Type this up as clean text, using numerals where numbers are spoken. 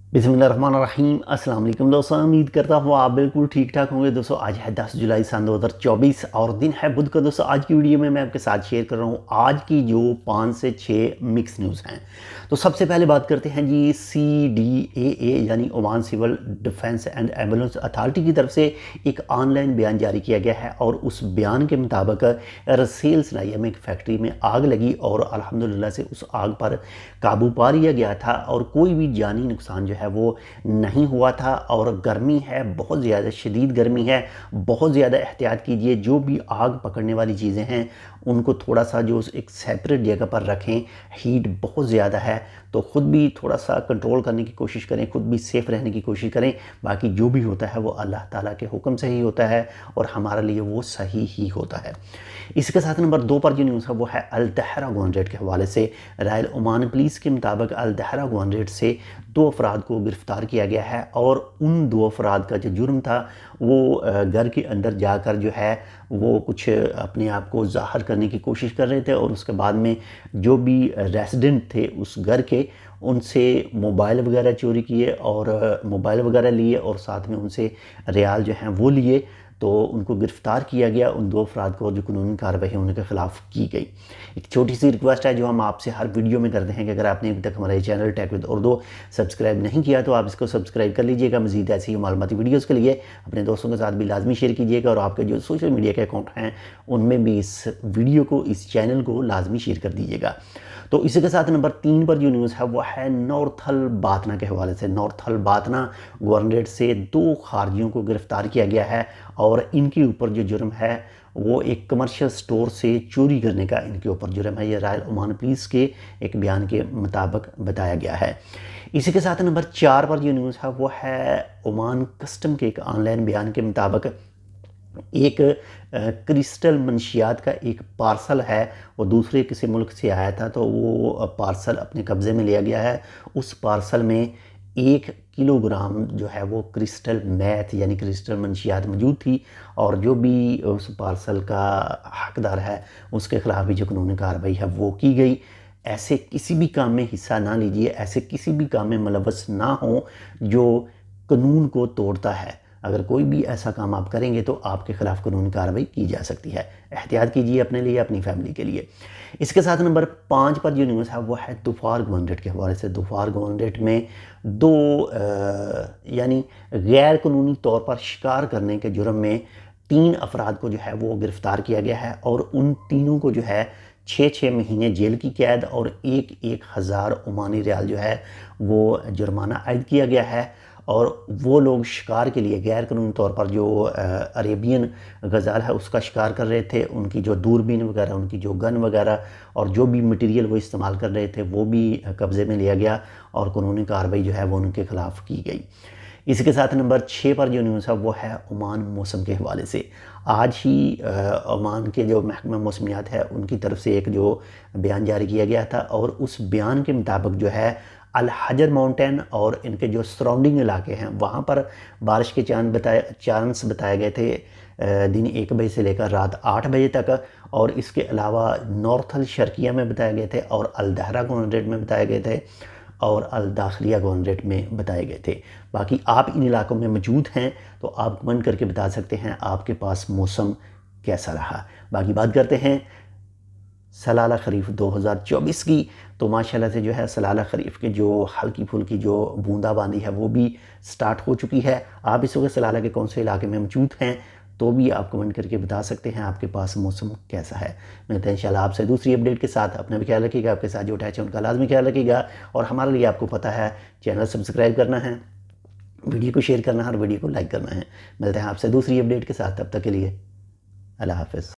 बिस्मिल्लाहिर्रहमानिर्रहीम। अस्सलाम वालेकुम दोस्तों, उम्मीद करता हूँ आप बिल्कुल ठीक ठाक होंगे। दोस्तों आज है 10 जुलाई सन 2024 और दिन है बुध का। दोस्तों आज की वीडियो में मैं आपके साथ शेयर कर रहा हूँ आज की जो 5 से 6 मिक्स न्यूज़ हैं। तो सबसे पहले बात करते हैं जी CDAA यानी Oman civil defence and ambulance authority की तरफ से एक ऑनलाइन बयान जारी किया गया है और उस बयान के मुताबिक रसेल सनाइया में एक फैक्ट्री में आग लगी और अल्हम्दुलिल्लाह से उस आग पर काबू पा लिया गया था और कोई भी जानी नुकसान जो है वो नहीं हुआ था। और गर्मी है, बहुत ज़्यादा शदीद गर्मी है, बहुत ज़्यादा एहतियात कीजिए। जो भी आग पकड़ने वाली चीज़ें हैं उनको थोड़ा सा जो एक सेपरेट जगह पर रखें। हीट बहुत ज़्यादा है तो ख़ुद भी थोड़ा सा कंट्रोल करने की कोशिश करें, ख़ुद भी सेफ़ रहने की कोशिश करें। बाकी जो भी होता है वो अल्लाह ताला के हुक्म से ही होता है और हमारे लिए वो सही ही होता है। इसके साथ नंबर 2 पर जो न्यूज़ है वो है अल दहरा गवर्नरेट के हवाले से। रॉयल ओमान पुलिस के मुताबिक अल दहरा गवर्नरेट से 2 अफराद को गिरफ़्तार किया गया है और उन 2 अफराद का जो जुर्म था वो घर के अंदर जाकर जो है वो कुछ अपने आप को ज़ाहिर करने की कोशिश कर रहे थे और उसके बाद में जो भी रेसिडेंट थे उस घर के उनसे मोबाइल वगैरह चोरी किए और मोबाइल वगैरह लिए और साथ में उनसे रियाल जो हैं वो लिए। तो उनको गिरफ़्तार किया गया। उन 2 अफराद को जो कानूनी कार्रवाई है उनके ख़िलाफ़ की गई। एक छोटी सी रिक्वेस्ट है जो हम आपसे हर वीडियो में करते हैं कि अगर आपने अभी तक हमारा ये channel tech with Urdu subscribe नहीं किया तो आप इसको सब्सक्राइब कर लीजिएगा। मज़ीद ऐसी मालूमाती वीडियोज़ के लिए अपने दोस्तों के साथ भी लाजमी शेयर कीजिएगा और आपके जो सोशल मीडिया के अकाउंट हैं उनमें भी इस वीडियो को, इस चैनल को लाजमी शेयर कर दीजिएगा। तो इसी के साथ नंबर 3 पर जो न्यूज़ है वो है नॉर्थल बातना के हवाले से। नॉर्थल बातना गवर्नरेट से 2 खारजियों को गिरफ़्तार किया गया है और इनके ऊपर जो जुर्म है वो एक कमर्शियल स्टोर से चोरी करने का इनके ऊपर जुर्म है। ये रॉयल ओमान पुलिस के एक बयान के मुताबिक बताया गया है। इसी के साथ नंबर 4 पर जो न्यूज़ है वो है ओमान कस्टम के एक ऑनलाइन बयान के मुताबिक एक क्रिस्टल मंशियात का एक पार्सल है वो दूसरे किसी मुल्क से आया था तो वो पार्सल अपने कब्ज़े में लिया गया है। उस पार्सल में 1 किलोग्राम जो है वो क्रिस्टल मैथ यानी क्रिस्टल मंशियात मौजूद थी और जो भी उस पार्सल का हकदार है उसके ख़िलाफ़ भी जो कानूनी कार्रवाई है वो की गई। ऐसे किसी भी काम में हिस्सा ना लीजिए, ऐसे किसी भी काम में मुलव्वस ना हो जो कानून को तोड़ता है। अगर कोई भी ऐसा काम आप करेंगे तो आपके ख़िलाफ़ कानूनी कार्रवाई की जा सकती है। एहतियात कीजिए अपने लिए, अपनी फैमिली के लिए। इसके साथ नंबर 5 पर जो न्यूज़ है वो है दुफार गवर्नरेट के हवाले से। दुफार गवर्नरेट में 2 यानी गैर कानूनी तौर पर शिकार करने के जुर्म में 3 अफराद को जो है वो गिरफ़्तार किया गया है और उन तीनों को जो है 6-6 महीने जेल की कैद और 1-1 हज़ार ओमानी रियाल जो है वो जुर्माना आयद किया गया है। और वो लोग शिकार के लिए गैर कानूनी तौर पर जो अरेबियन गज़ाल है उसका शिकार कर रहे थे। उनकी जो दूरबीन वगैरह, उनकी जो गन वगैरह और जो भी मटेरियल वो इस्तेमाल कर रहे थे वो भी कब्ज़े में लिया गया और कानूनी कार्रवाई जो है वो उनके ख़िलाफ़ की गई। इसके साथ नंबर 6 पर जो न्यूज़ है वो है ओमान मौसम के हवाले से। आज ही ओमान के जो महकमा मौसमियात है उनकी तरफ से एक जो बयान जारी किया गया था और उस बयान के मुताबिक जो है अल हजर माउंटेन और इनके जो सराउंडिंग इलाके हैं वहाँ पर बारिश के चांस बताए गए थे दिन 1 बजे से लेकर रात 8 बजे तक। और इसके अलावा नॉर्थल शर्किया में बताए गए थे और अल दहरा गवर्नरेट में बताए गए थे और अल दाखिलिया गवर्नरेट में बताए गए थे। बाकी आप इन इलाकों में मौजूद हैं तो आप कमेंट करके बता सकते हैं आपके पास मौसम कैसा रहा। बाकी बात करते हैं सलाला खरीफ 2024 की। तो माशाल्लाह से जो है सलाला खरीफ के जो हल्की फुल्की जो बूंदाबांदी है वो भी स्टार्ट हो चुकी है। आप इस वक्त सलाला के कौन से इलाके में मौजूद हैं तो भी आप कमेंट करके बता सकते हैं आपके पास मौसम कैसा है। मिलते हैं इंशाल्लाह आपसे दूसरी अपडेट के साथ। अपना भी ख्याल रखिएगा, आपके साथ जो अटैच है उनका लाजमी ख्याल रखिएगा और हमारे लिए आपको पता है चैनल सब्सक्राइब करना है, वीडियो को शेयर करना है और वीडियो को लाइक करना है। मिलते हैं आपसे दूसरी अपडेट के साथ, तब तक के लिए अल्लाह हाफ़िज़।